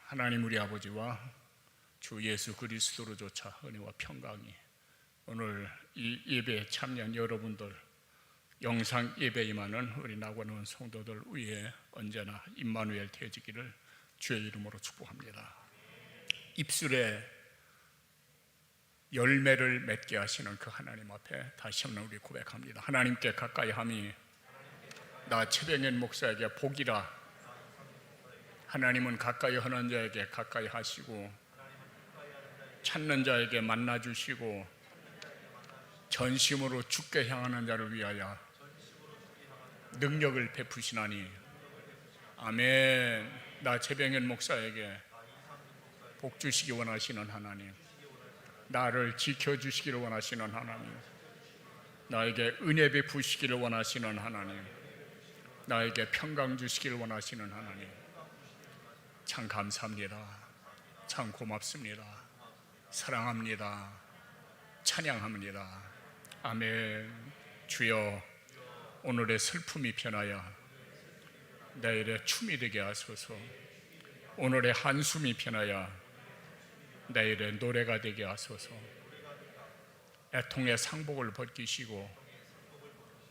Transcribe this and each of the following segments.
하나님 우리 아버지와 주 예수 그리스도로조차 은혜와 평강이 오늘 이 예배에 참여한 여러분들, 영상 예배에 임하는 우리 나고는 성도들 위에 언제나 임마누엘 되어지기를 주의 이름으로 축복합니다. 입술에 열매를 맺게 하시는 그 하나님 앞에 다시 한번 우리 고백합니다. 하나님께 가까이 함이 나 최병현 목사에게 복이라. 하나님은 가까이 하는 자에게 가까이 하시고 찾는 자에게 만나 주시고 전심으로 주께 향하는 자를 위하여 능력을 베푸시나니. 아멘. 나 최병현 목사에게 복 주시기 원하시는 하나님, 나를 지켜주시기를 원하시는 하나님, 나에게 은혜 베푸시기를 원하시는 하나님, 나에게 평강 주시기를 원하시는 하나님, 참 감사합니다. 참 고맙습니다. 사랑합니다. 찬양합니다. 아멘. 주여, 오늘의 슬픔이 변하여 내일의 춤이 되게 하소서. 오늘의 한숨이 변하여 내일의 노래가 되게 하소서. 애통의 상복을 벗기시고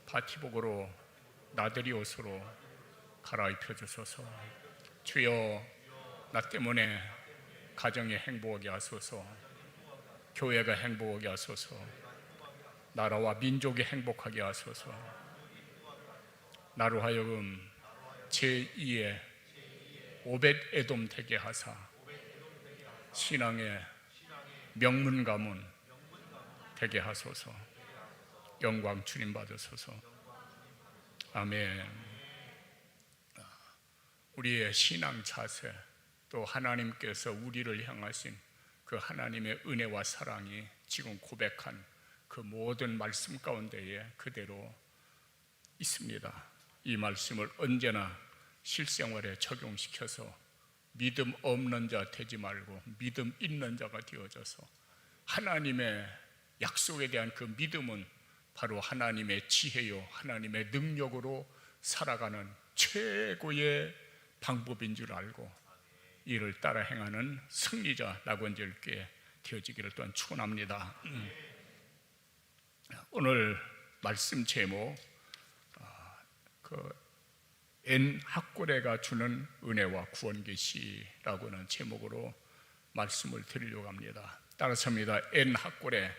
바티복으로 나들이 옷으로 갈아입혀 주소서. 주여, 나 때문에 가정이 행복하게 하소서. 교회가 행복하게 하소서. 나라와 민족이 행복하게 하소서. 나로 하여금 제2의 오벳 에돔 되게 하사 신앙의 명문 가문 되게 하소서. 영광 주님 받으소서. 아멘. 우리의 신앙 자세, 또 하나님께서 우리를 향하신 그 하나님의 은혜와 사랑이 지금 고백한 그 모든 말씀 가운데에 그대로 있습니다. 이 말씀을 언제나 실생활에 적용시켜서 믿음 없는 자 되지 말고 믿음 있는 자가 되어져서 하나님의 약속에 대한 그 믿음은 바로 하나님의 지혜요 하나님의 능력으로 살아가는 최고의 방법인 줄 알고 이를 따라 행하는 승리자 나권절께 되어지기를 또한 축원합니다. 오늘 말씀 제목, 엔 학고레가 주는 은혜와 구원 계시라고는 제목으로 말씀을 드리려고 합니다. 따라서 합니다. 엔 학고레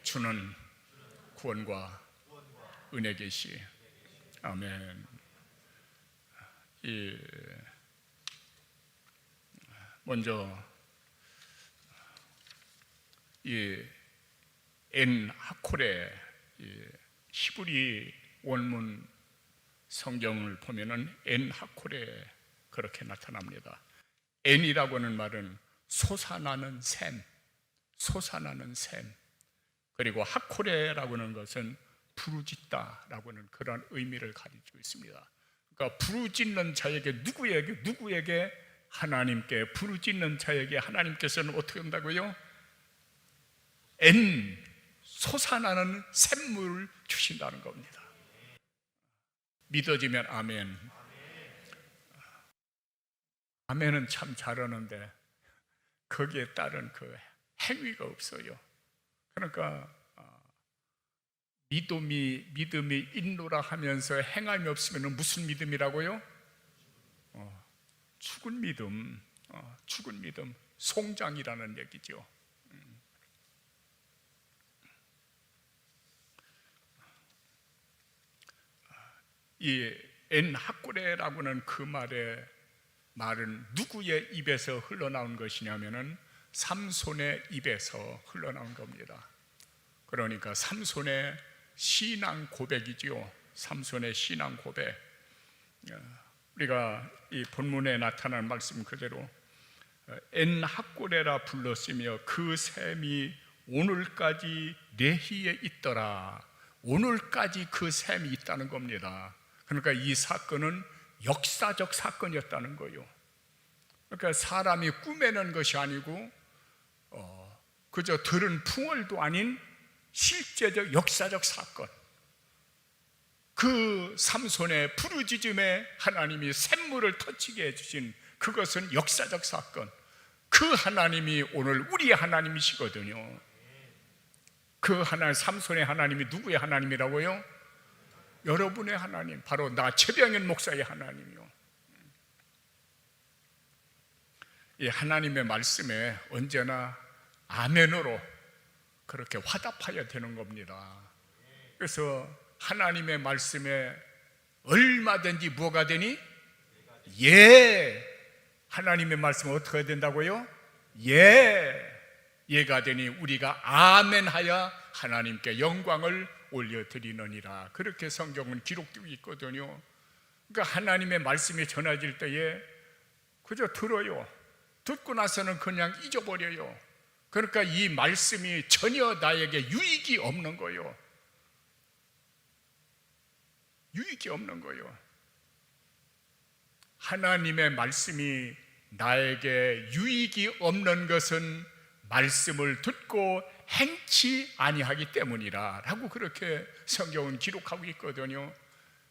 주는 구원과 은혜 계시. 아멘. 먼저 이 엔 하코레 히브리 원문 성경을 보면은 엔 하코레 그렇게 나타납니다. 엔이라고 하는 말은 솟아나는 샘, 솟아나는 샘. 그리고 하코레라고 하는 것은 부르짖다라고 하는 그런 의미를 가지고 있습니다. 그러니까 부르짖는 자에게 누구에게 하나님께 부르짖는 자에게 하나님께서는 어떻게 한다고요? 엔 솟아나는 샘물을 주신다는 겁니다. 믿어지면 아멘. 아멘은 참 잘하는데 거기에 따른 그 행위가 없어요. 그러니까 믿음이 있노라 하면서 행함이 없으면 무슨 믿음이라고요? 죽은 믿음, 죽은 믿음, 송장이라는 얘기죠. 이 엔 학고레라고는 그 말은 누구의 입에서 흘러나온 것이냐면은 삼손의 입에서 흘러나온 겁니다. 그러니까 삼손의 신앙 고백이지요. 삼손의 신앙 고백. 우리가 이 본문에 나타난 말씀 그대로 엔 학고레라 불렀으며 그 샘이 오늘까지 레히에 있더라. 오늘까지 그 샘이 있다는 겁니다. 그러니까 이 사건은 역사적 사건이었다는 거예요. 그러니까 사람이 꾸며낸 것이 아니고 그저 들은 풍월도 아닌 실제적 역사적 사건. 그 삼손의 부르짖음에 하나님이 샘물을 터치게 해주신 그것은 역사적 사건. 그 하나님이 오늘 우리의 하나님이시거든요. 그 하나님, 삼손의 하나님이 누구의 하나님이라고요? 여러분의 하나님, 바로 나 최병현 목사의 하나님이요. 이 하나님의 말씀에 언제나 아멘으로 그렇게 화답하여야 되는 겁니다. 그래서 하나님의 말씀에 얼마든지 뭐가 되니? 예. 하나님의 말씀은 어떻게 해야 된다고요? 예가 되니 우리가 아멘하여 하나님께 영광을 올려드리느니라. 그렇게 성경은 기록되어 있거든요. 그러니까 하나님의 말씀이 전해질 때에 그저 들어요. 듣고 나서는 그냥 잊어버려요. 그러니까 이 말씀이 전혀 나에게 유익이 없는 거예요. 유익이 없는 거예요. 하나님의 말씀이 나에게 유익이 없는 것은 말씀을 듣고 행치 아니하기 때문이라 라고 그렇게 성경은 기록하고 있거든요.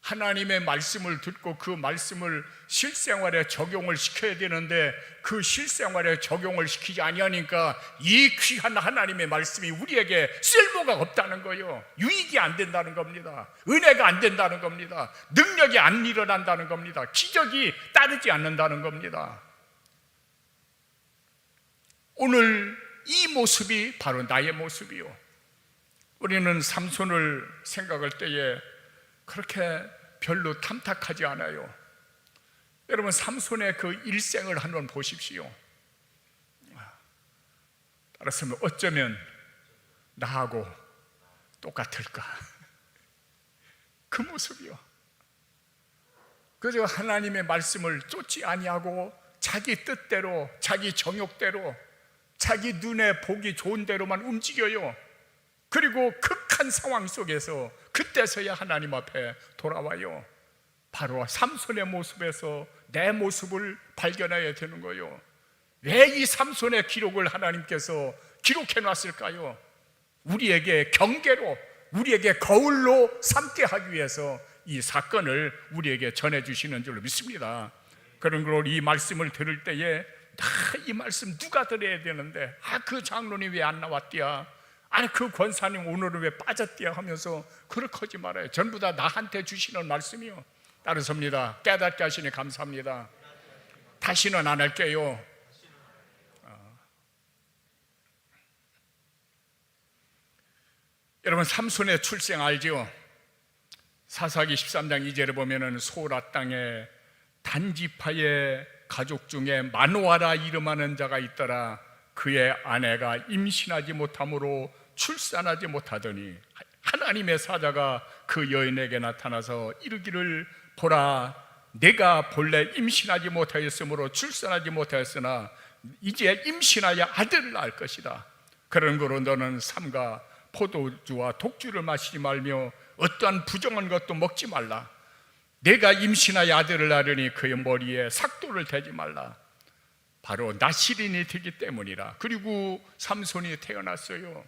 하나님의 말씀을 듣고 그 말씀을 실생활에 적용을 시켜야 되는데 그 실생활에 적용을 시키지 아니하니까 이 귀한 하나님의 말씀이 우리에게 쓸모가 없다는 거예요. 유익이 안 된다는 겁니다. 은혜가 안 된다는 겁니다. 능력이 안 일어난다는 겁니다. 기적이 따르지 않는다는 겁니다. 오늘 이 모습이 바로 나의 모습이요. 우리는 삼손을 생각할 때에 그렇게 별로 탐탁하지 않아요. 여러분, 삼손의 그 일생을 한번 보십시오. 따라서 어쩌면 나하고 똑같을까? 그 모습이요. 그저 하나님의 말씀을 쫓지 아니하고 자기 뜻대로, 자기 정욕대로, 자기 눈에 보기 좋은 대로만 움직여요. 그리고 극한 상황 속에서 그때서야 하나님 앞에 돌아와요. 바로 삼손의 모습에서 내 모습을 발견해야 되는 거예요. 왜 이 삼손의 기록을 하나님께서 기록해 놨을까요? 우리에게 경계로, 우리에게 거울로 삼게 하기 위해서 이 사건을 우리에게 전해주시는 줄로 믿습니다. 그런 걸 이 말씀을 들을 때에 이 말씀 누가 들어야 되는데 그 장로님 왜 안 나왔디야? 아니 그 권사님 오늘은 왜 빠졌디야? 하면서 그렇게 하지 말아요. 전부 다 나한테 주시는 말씀이요. 따르섭니다. 깨닫게 하시니 감사합니다. 다시는 안 할게요. 여러분, 삼손의 출생 알죠? 사사기 13장 2절에 보면은 소라 땅에 단지파의 가족 중에 마노아라 이름하는 자가 있더라. 그의 아내가 임신하지 못함으로 출산하지 못하더니 하나님의 사자가 그 여인에게 나타나서 이르기를 보라, 내가 본래 임신하지 못하였으므로 출산하지 못하였으나 이제 임신하여 아들을 낳을 것이다. 그런 거로 너는 삼가 포도주와 독주를 마시지 말며 어떠한 부정한 것도 먹지 말라. 내가 임신하여 아들을 낳으니 그의 머리에 삭도를 대지 말라. 바로 나시린이 되기 때문이라. 그리고 삼손이 태어났어요.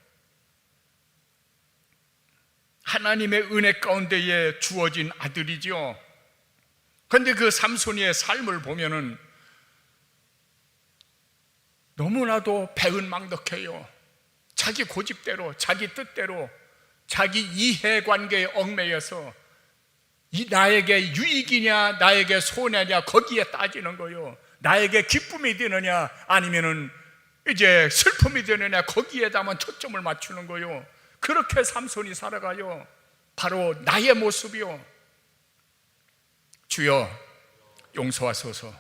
하나님의 은혜 가운데에 주어진 아들이죠. 그런데 그 삼손이의 삶을 보면은 너무나도 배은망덕해요. 자기 고집대로, 자기 뜻대로, 자기 이해관계에 얽매여서 이 나에게 유익이냐 나에게 손해냐 거기에 따지는 거예요. 나에게 기쁨이 되느냐 아니면은 이제 슬픔이 되느냐 거기에다만 초점을 맞추는 거예요. 그렇게 삼손이 살아가요. 바로 나의 모습이요. 주여 용서하소서.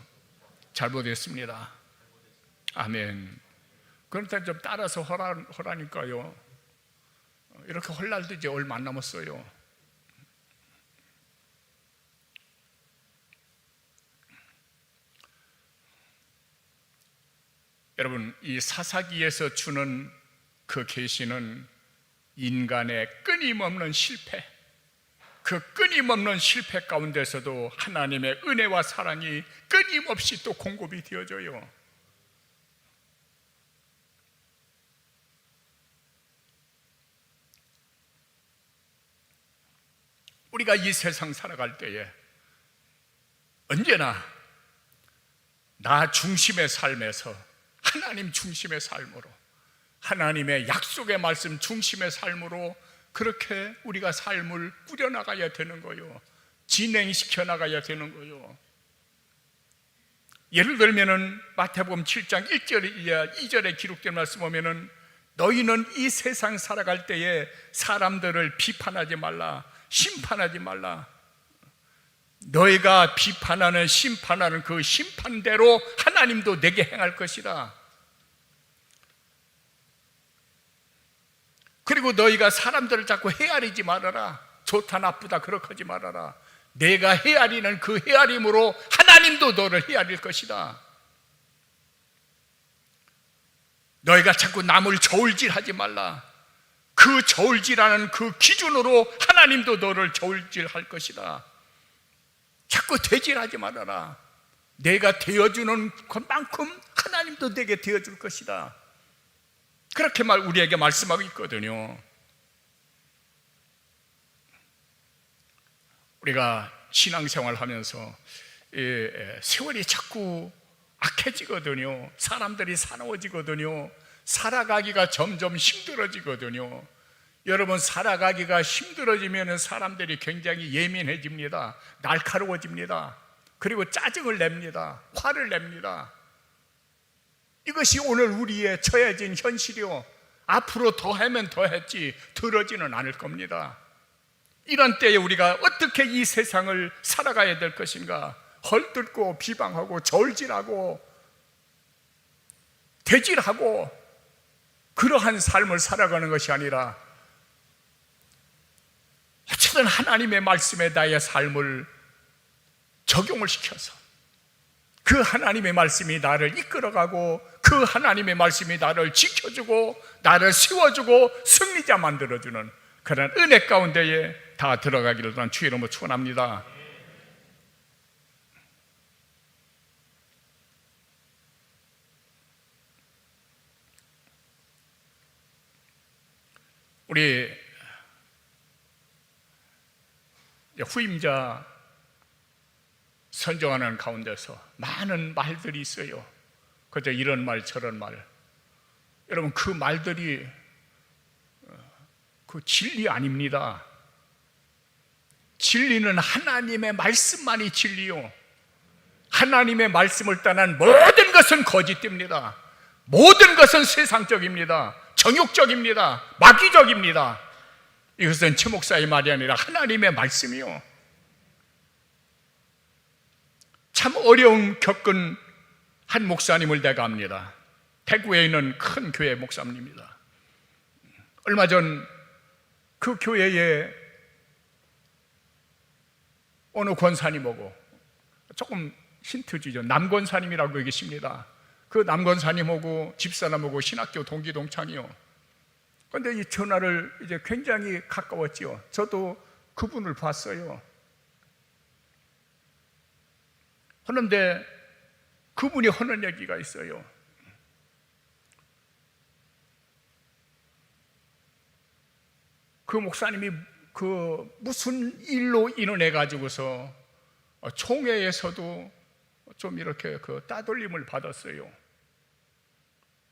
잘못했습니다. 아멘. 그런데 좀 따라서 허라니까요. 이렇게 헐 날도 이제 얼마 안 남았어요. 여러분, 이 사사기에서 주는 그 계시는 인간의 끊임없는 실패, 그 끊임없는 실패 가운데서도 하나님의 은혜와 사랑이 끊임없이 또 공급이 되어져요. 우리가 이 세상 살아갈 때에 언제나 나 중심의 삶에서 하나님 중심의 삶으로, 하나님의 약속의 말씀 중심의 삶으로 그렇게 우리가 삶을 꾸려나가야 되는 거요, 진행시켜 나가야 되는 거요. 예를 들면은 마태복음 7장 1절 2절에 기록된 말씀 보면은 너희는 이 세상 살아갈 때에 사람들을 비판하지 말라, 심판하지 말라. 너희가 비판하는 심판하는 그 심판대로 하나님도 내게 행할 것이다. 그리고 너희가 사람들을 자꾸 헤아리지 말아라. 좋다 나쁘다 그렇게 하지 말아라. 내가 헤아리는 그 헤아림으로 하나님도 너를 헤아릴 것이다. 너희가 자꾸 남을 저울질하지 말라. 그 저울질하는 그 기준으로 하나님도 너를 저울질할 것이다. 자꾸 되질하지 말아라. 내가 되어주는 것만큼 하나님도 내게 되어줄 것이다. 그렇게 우리에게 말씀하고 있거든요. 우리가 신앙생활 하면서 세월이 자꾸 악해지거든요. 사람들이 사나워지거든요. 살아가기가 점점 힘들어지거든요. 여러분, 살아가기가 힘들어지면 사람들이 굉장히 예민해집니다. 날카로워집니다. 그리고 짜증을 냅니다. 화를 냅니다. 이것이 오늘 우리의 처해진 현실이요, 앞으로 더하면 더했지 덜어지는 않을 겁니다. 이런 때에 우리가 어떻게 이 세상을 살아가야 될 것인가? 헐뜯고 비방하고 저울질하고 대질하고 그러한 삶을 살아가는 것이 아니라 어쨌든 하나님의 말씀에 나의 삶을 적용을 시켜서 그 하나님의 말씀이 나를 이끌어가고 그 하나님의 말씀이 나를 지켜주고 나를 세워주고 승리자 만들어주는 그런 은혜 가운데에 다 들어가기를 난 주의 이름으로 축원합니다. 우리 후임자 선정하는 가운데서 많은 말들이 있어요. 그저 이런 말 저런 말. 여러분, 그 말들이 그 진리 아닙니다. 진리는 하나님의 말씀만이 진리요, 하나님의 말씀을 떠난 모든 것은 거짓됩니다. 모든 것은 세상적입니다. 정욕적입니다. 마귀적입니다. 이것은 최 목사의 말이 아니라 하나님의 말씀이요. 참 어려움 겪은 한 목사님을 내가 압니다. 대구에 있는 큰 교회 목사님입니다. 얼마 전 그 교회에 어느 권사님하고, 조금 힌트 주죠, 남권사님이라고 계십니다. 그 남권사님하고 집사람하고 신학교 동기 동창이요. 그런데 이 전화를 이제 굉장히 가까웠지요. 저도 그분을 봤어요. 그런데 그분이 하는 얘기가 있어요. 그 목사님이 그 무슨 일로 인원해 가지고서 총회에서도 좀 이렇게 그 따돌림을 받았어요.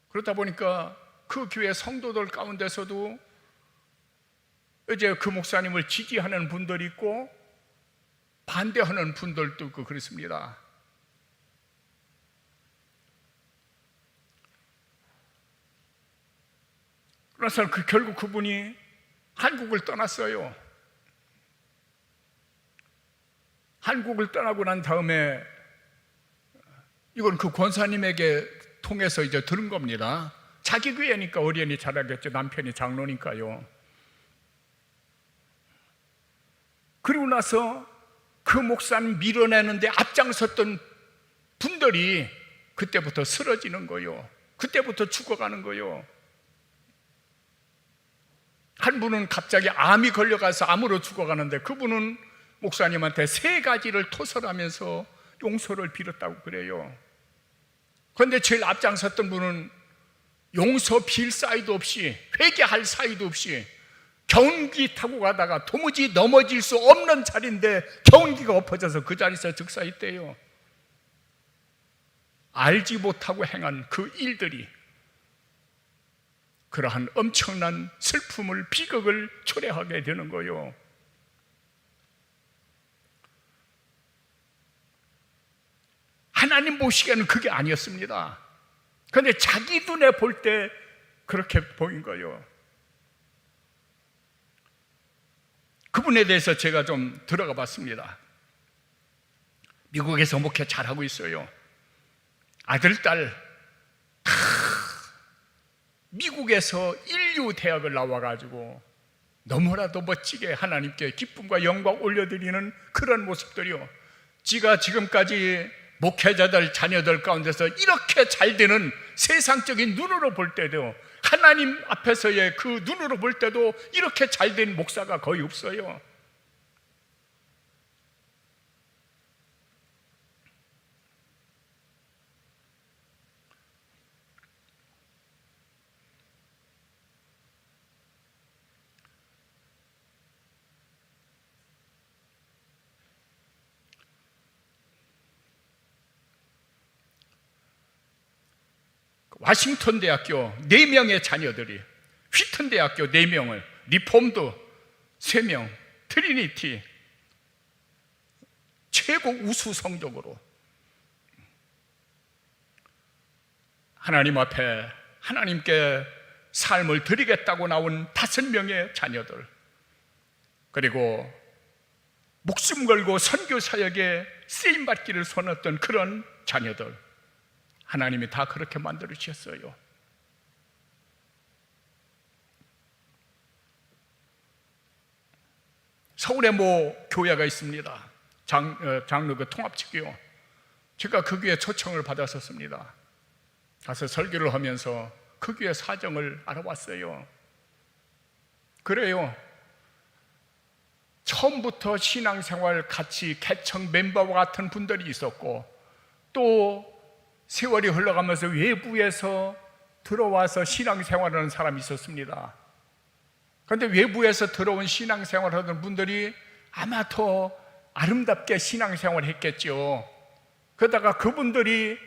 그러다 보니까 그 교회 성도들 가운데서도 이제 그 목사님을 지지하는 분들이 있고 반대하는 분들도 있고 그렇습니다. 그래서 결국 그분이 한국을 떠났어요. 한국을 떠나고 난 다음에 이건 그 권사님에게 통해서 이제 들은 겁니다. 자기 교회니까 어련히 잘하겠죠. 남편이 장로니까요. 그리고 나서 그 목사님 밀어내는데 앞장섰던 분들이 그때부터 쓰러지는 거예요. 그때부터 죽어가는 거예요. 한 분은 갑자기 암이 걸려가서 암으로 죽어가는데 그분은 목사님한테 3가지를 토설하면서 용서를 빌었다고 그래요. 그런데 제일 앞장섰던 분은 용서 빌 사이도 없이, 회개할 사이도 없이 경운기 타고 가다가 도무지 넘어질 수 없는 자리인데 경운기가 엎어져서 그 자리에서 즉사했대요. 알지 못하고 행한 그 일들이 그러한 엄청난 슬픔을, 비극을 초래하게 되는 거예요. 하나님 보시기에는 그게 아니었습니다. 그런데 자기 눈에 볼 때 그렇게 보인 거예요. 그분에 대해서 제가 좀 들어가 봤습니다. 미국에서 목회 잘하고 있어요. 아들, 딸 다 미국에서 인류 대학을 나와가지고 너무나도 멋지게 하나님께 기쁨과 영광 올려드리는 그런 모습들이요. 지가 지금까지 목회자들, 자녀들 가운데서 이렇게 잘 되는 세상적인 눈으로 볼 때도, 하나님 앞에서의 그 눈으로 볼 때도 이렇게 잘 된 목사가 거의 없어요. 와싱턴 대학교 4명의 자녀들이, 휘튼 대학교 4명을, 리폼드 3명, 트리니티 최고 우수 성적으로 하나님 앞에 하나님께 삶을 드리겠다고 나온 5명의 자녀들, 그리고 목숨 걸고 선교 사역에 쓰임받기를 손했던 그런 자녀들, 하나님이 다 그렇게 만들어 주셨어요. 서울에 교회가 있습니다. 장로 그 통합치교요. 제가 그 교회 초청을 받았었습니다. 가서 설교를 하면서 그 교회 사정을 알아봤어요. 그래요. 처음부터 신앙생활 같이 개척 멤버와 같은 분들이 있었고, 또 세월이 흘러가면서 외부에서 들어와서 신앙생활하는 사람이 있었습니다. 그런데 외부에서 들어온 신앙생활하던 분들이 아마 더 아름답게 신앙생활을 했겠죠. 그러다가 그분들이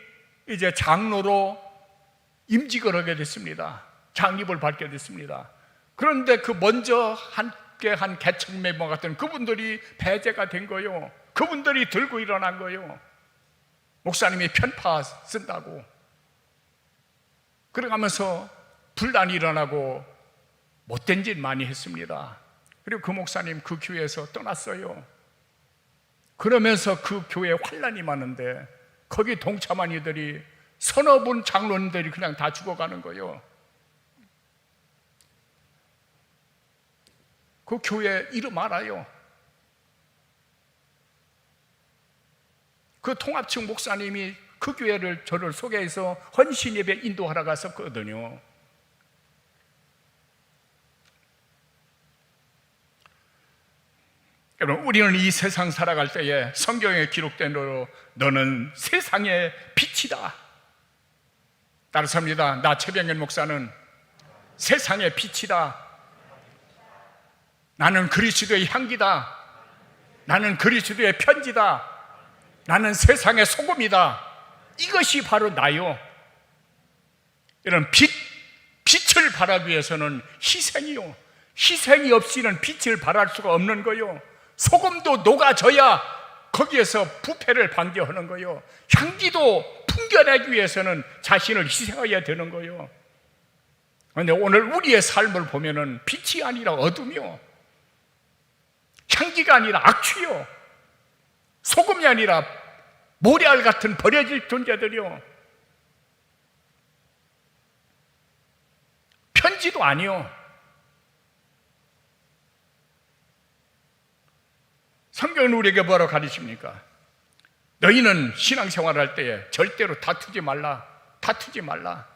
이제 장로로 임직을 하게 됐습니다. 장립을 받게 됐습니다. 그런데 그 먼저 함께 한 개척 멤버 같은 그분들이 배제가 된 거예요. 그분들이 들고 일어난 거예요. 목사님이 편파 쓴다고. 그래가면서 분란이 일어나고 못된 짓 많이 했습니다. 그리고 그 목사님 그 교회에서 떠났어요. 그러면서 그 교회에 환란이 많은데 거기 동참한 이들이 서너 분 장로님들이 그냥 다 죽어가는 거예요. 그 교회 이름 알아요. 그 통합측 목사님이 그 교회를 저를 소개해서 헌신 예배 인도하러 갔었거든요. 여러분, 우리는 이 세상 살아갈 때에 성경에 기록된 대로 너는 세상의 빛이다. 따라서입니다. 나 최병현 목사는 세상의 빛이다. 나는 그리스도의 향기다. 나는 그리스도의 편지다. 나는 세상의 소금이다. 이것이 바로 나요. 이런 빛을 발하기 위해서는 희생이요. 희생이 없이는 빛을 발할 수가 없는 거요. 소금도 녹아져야 거기에서 부패를 방지하는 거요. 향기도 풍겨내기 위해서는 자신을 희생해야 되는 거요. 그런데 오늘 우리의 삶을 보면은 빛이 아니라 어둠이요, 향기가 아니라 악취요, 소금이 아니라 모래알 같은 버려질 존재들이요, 편지도 아니요. 성경은 우리에게 뭐라고 가르칩니까? 너희는 신앙생활을 할 때에 절대로 다투지 말라. 다투지 말라.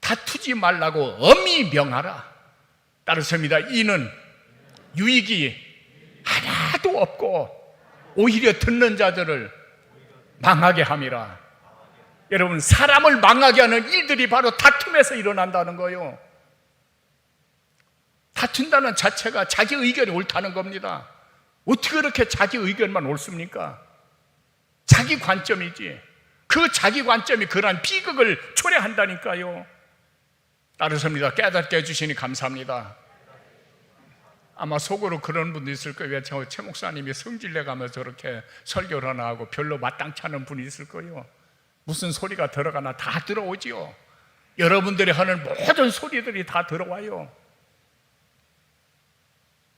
다투지 말라고 엄히 명하라. 따르습니다. 이는 유익이 하나도 없고 오히려 듣는 자들을 망하게 함이라. 여러분, 사람을 망하게 하는 일들이 바로 다툼에서 일어난다는 거예요. 다툰다는 자체가 자기 의견이 옳다는 겁니다. 어떻게 그렇게 자기 의견만 옳습니까? 자기 자기 관점이지. 그 자기 관점이 그러한 비극을 초래한다니까요. 따르sob니다. 깨닫게 해주시니 감사합니다. 아마 속으로 그런 분도 있을 거예요. 왜 최 목사님이 성질내 가면서 저렇게 설교를 하나 하고 별로 마땅치 않은 분이 있을 거예요. 무슨 소리가 들어가나 다 들어오지요. 여러분들이 하는 모든 소리들이 다 들어와요.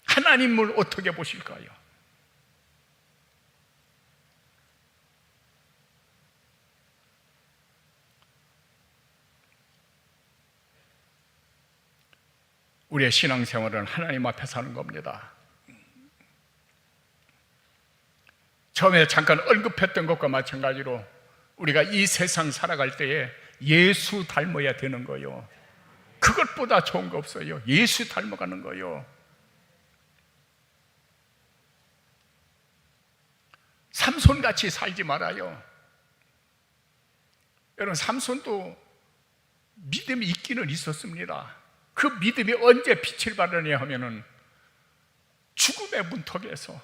하나님을 어떻게 보실까요? 우리의 신앙생활은 하나님 앞에 사는 겁니다. 처음에 잠깐 언급했던 것과 마찬가지로 우리가 이 세상 살아갈 때에 예수 닮아야 되는 거예요. 그것보다 좋은 거 없어요. 예수 닮아가는 거예요. 삼손같이 살지 말아요. 여러분, 삼손도 믿음이 있기는 있었습니다. 그 믿음이 언제 빛을 발하냐 하면은 죽음의 문턱에서,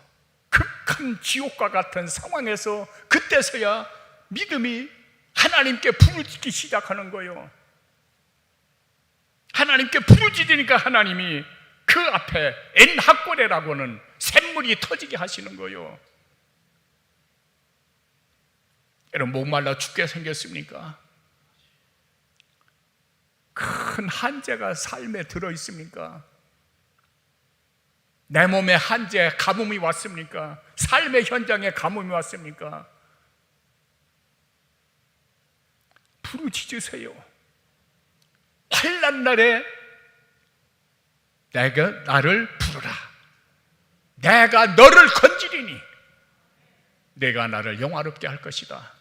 극한 지옥과 같은 상황에서, 그때서야 믿음이 하나님께 부르짖기 시작하는 거예요. 하나님께 부르짖으니까 하나님이 그 앞에 엔하꼬레라고는 샘물이 터지게 하시는 거예요. 여러분, 목말라 죽게 생겼습니까? 큰 한재가 삶에 들어있습니까? 내 몸에 한재, 가뭄이 왔습니까? 삶의 현장에 가뭄이 왔습니까? 부르짖으세요. 환난 날에 내가 나를 부르라. 내가 너를 건지리니 내가 나를 영화롭게 할 것이다.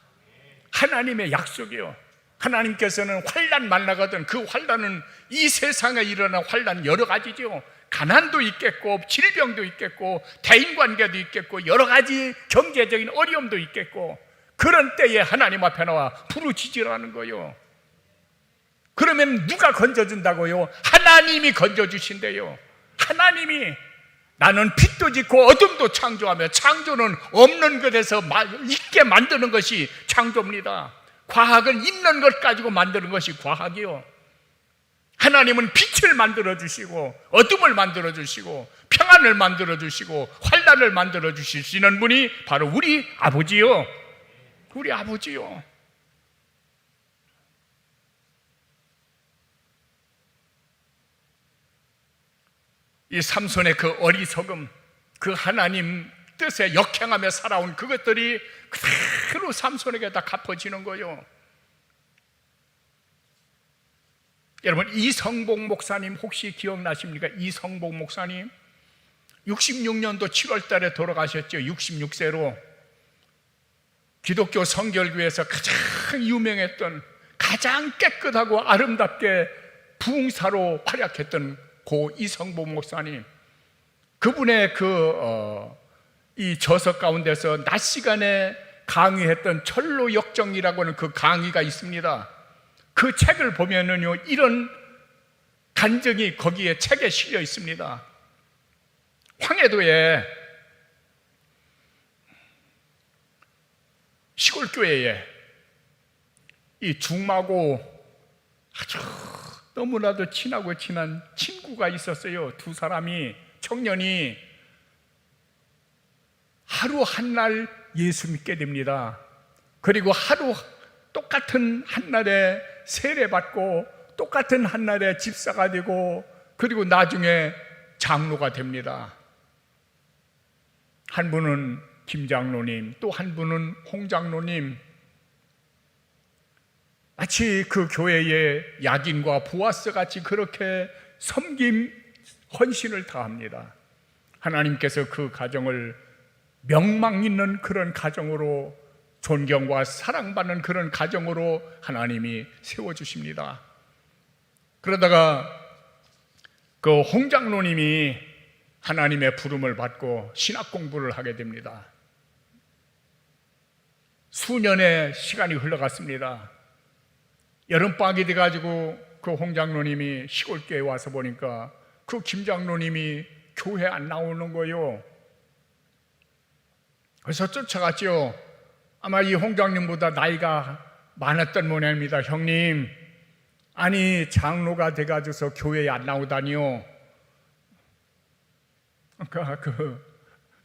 하나님의 약속이요. 하나님께서는 환난 만나거든. 그 환난은 이 세상에 일어난 환난 여러 가지죠. 가난도 있겠고, 질병도 있겠고, 대인관계도 있겠고, 여러 가지 경제적인 어려움도 있겠고, 그런 때에 하나님 앞에 나와 부르짖으라는 거요. 그러면 누가 건져준다고요? 하나님이 건져주신대요. 하나님이. 나는 빛도 짓고 어둠도 창조하며, 창조는 없는 것에서 있게 만드는 것이 창조입니다. 과학은 있는 것 가지고 만드는 것이 과학이요. 하나님은 빛을 만들어주시고 어둠을 만들어주시고 평안을 만들어주시고 환난을 만들어주실 수 있는 분이 바로 우리 아버지요. 우리 아버지요. 이 삼손의 그 어리석음, 그 하나님 뜻에 역행하며 살아온 그것들이 그대로 삼손에게 다 갚아지는 거예요. 여러분, 이성복 목사님 혹시 기억나십니까? 이성복 목사님 66년도 7월 달에 돌아가셨죠. 66세로. 기독교 성결교회에서 가장 유명했던, 가장 깨끗하고 아름답게 부흥사로 활약했던 고 이성복 목사님, 그분의 이 저서 가운데서 낮 시간에 강의했던 철로 역정이라고 하는 그 강의가 있습니다. 그 책을 보면은요, 이런 간증이 거기에 책에 실려 있습니다. 황해도에 시골교회에 이 중마고 아주 너무나도 친하고 친한 친구가 있었어요. 두 사람이, 청년이 하루 한날 예수 믿게 됩니다. 그리고 하루 똑같은 한날에 세례받고 똑같은 한날에 집사가 되고, 그리고 나중에 장로가 됩니다. 한 분은 김 장로님, 또 한 분은 홍 장로님. 마치 그 교회의 야긴과 보아스 같이 그렇게 섬김, 헌신을 다합니다. 하나님께서 그 가정을 명망 있는 그런 가정으로, 존경과 사랑받는 그런 가정으로 하나님이 세워주십니다. 그러다가 그 홍 장로님이 하나님의 부름을 받고 신학 공부를 하게 됩니다. 수년의 시간이 흘러갔습니다. 여름방학이 돼가지고 그 홍 장로님이 시골교회에 와서 보니까 그 김 장로님이 교회 안 나오는 거예요. 그래서 쫓아갔죠. 아마 이 홍장님보다 나이가 많았던 모양입니다. 형님, 아니 장로가 돼가지고서 교회에 안 나오다니요. 그러니까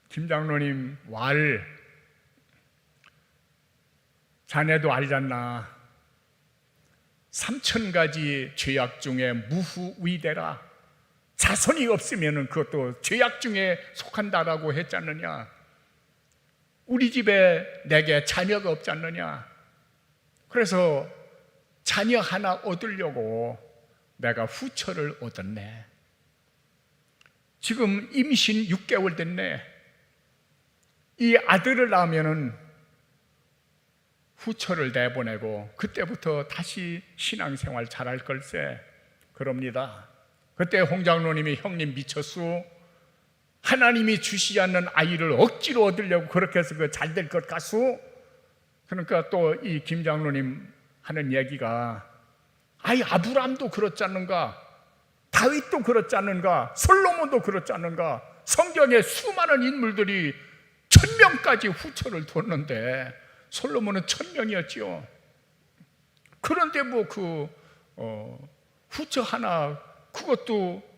김 장로님 자네도 알잖나. 3,000가지 죄악 중에 무후위대라. 자손이 없으면 그것도 죄악 중에 속한다라고 했지 않느냐. 우리 집에 내게 자녀가 없지 않느냐. 그래서 자녀 하나 얻으려고 내가 후처를 얻었네. 지금 임신 6개월 됐네. 이 아들을 낳으면은 후처를 내보내고 그때부터 다시 신앙생활 잘할 걸세. 그럽니다. 그때 홍장로님이 형님 미쳤수? 하나님이 주시지 않는 아이를 억지로 얻으려고 그렇게 해서 그 잘 될 것 같수? 그러니까 또 이 김장로님 하는 얘기가 아이 아브라함도 그렇지 않는가? 다윗도 그렇지 않는가? 솔로몬도 그렇지 않는가? 성경에 수많은 인물들이 1,000명까지 후처를 뒀는데 솔로몬은 1,000명이었지요. 그런데 후처 하나, 그것도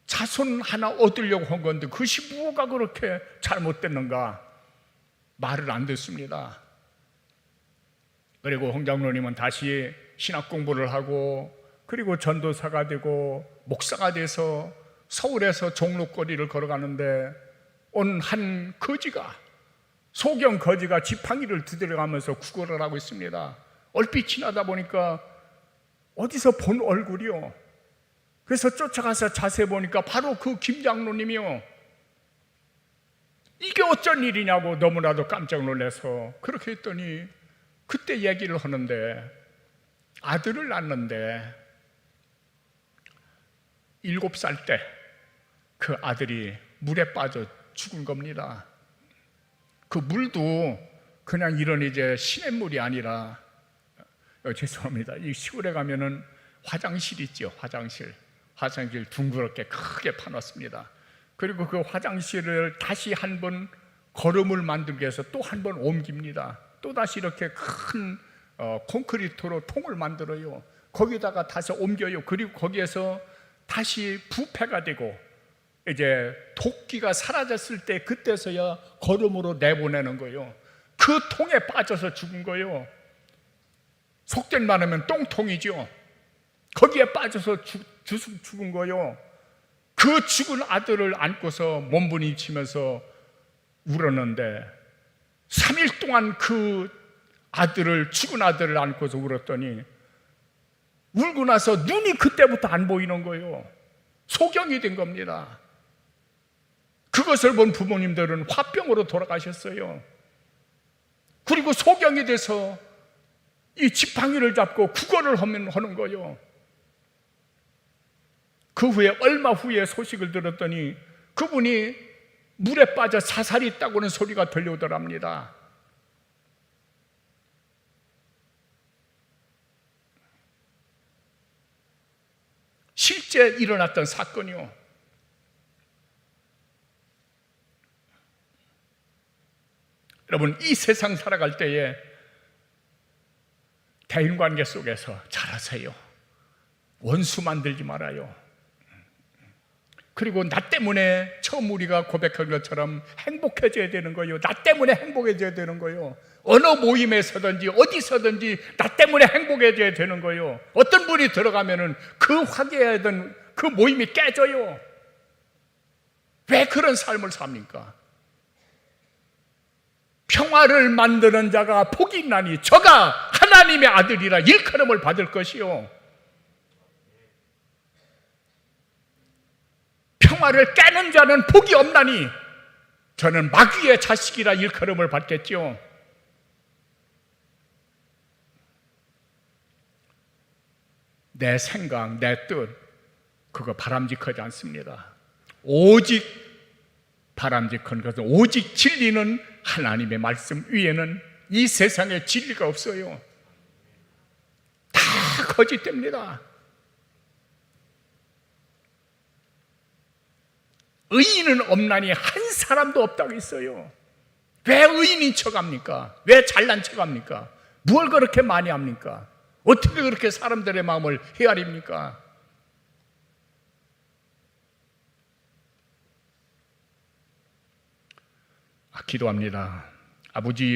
자손 하나 얻으려고 한 건데 그것이 뭐가 그렇게 잘못됐는가? 말을 안 듣습니다. 그리고 홍장로님은 다시 신학 공부를 하고 그리고 전도사가 되고 목사가 돼서 서울에서 종로거리를 걸어가는데 온 한 거지가, 소경 거지가 지팡이를 두드려가면서 구걸을 하고 있습니다. 얼핏 지나다 보니까 어디서 본 얼굴이요. 그래서 쫓아가서 자세히 보니까 바로 그 김장로님이요. 이게 어쩐 일이냐고 너무나도 깜짝 놀라서 그렇게 했더니 그때 얘기를 하는데 아들을 낳았는데 7살 때 그 아들이 물에 빠져 죽은 겁니다. 그 물도 그냥 이런 이제 시냇물이 아니라 죄송합니다. 이 시골에 가면은 화장실 있죠. 화장실 둥그렇게 크게 파놨습니다. 그리고 그 화장실을 다시 한번 거름을 만들기 위해서 또 한 번 옮깁니다. 또 다시 이렇게 큰 콘크리트로 통을 만들어요. 거기다가 다시 옮겨요. 그리고 거기에서 다시 부패가 되고 이제 도끼가 사라졌을 때 그때서야 거름으로 내보내는 거예요. 그 통에 빠져서 죽은 거예요. 속된 말하면 똥통이죠. 거기에 빠져서 죽은 거예요. 그 죽은 아들을 안고서 몸부림치면서 울었는데 3일 동안 그 죽은 아들을 안고서 울었더니 울고 나서 눈이 그때부터 안 보이는 거예요. 소경이 된 겁니다. 그것을 본 부모님들은 화병으로 돌아가셨어요. 그리고 소경이 돼서 이 지팡이를 잡고 구걸을 하는 거예요. 그 후에 얼마 후에 소식을 들었더니 그분이 물에 빠져 자살했다고는 소리가 들려오더랍니다. 실제 일어났던 사건이요. 여러분, 이 세상 살아갈 때에 대인관계 속에서 잘하세요. 원수 만들지 말아요. 그리고 나 때문에 처음 우리가 고백한 것처럼 행복해져야 되는 거예요. 나 때문에 행복해져야 되는 거예요. 어느 모임에서든지 어디서든지 나 때문에 행복해져야 되는 거예요. 어떤 분이 들어가면은 그 화기애애던 그 모임이 깨져요. 왜 그런 삶을 삽니까? 평화를 만드는 자가 복이 있나니 저가 하나님의 아들이라 일컬음을 받을 것이요. 평화를 깨는 자는 복이 없나니 저는 마귀의 자식이라 일컬음을 받겠죠. 내 생각, 내 뜻, 그거 바람직하지 않습니다. 오직 바람직한 것은 오직 진리는 하나님의 말씀 위에는 이 세상에 진리가 없어요. 다 거짓됩니다. 의인은 없나니 한 사람도 없다고 있어요. 왜 의인인 척합니까? 왜 잘난 척합니까? 뭘 그렇게 많이 합니까? 어떻게 그렇게 사람들의 마음을 헤아립니까? 기도합니다. 아버지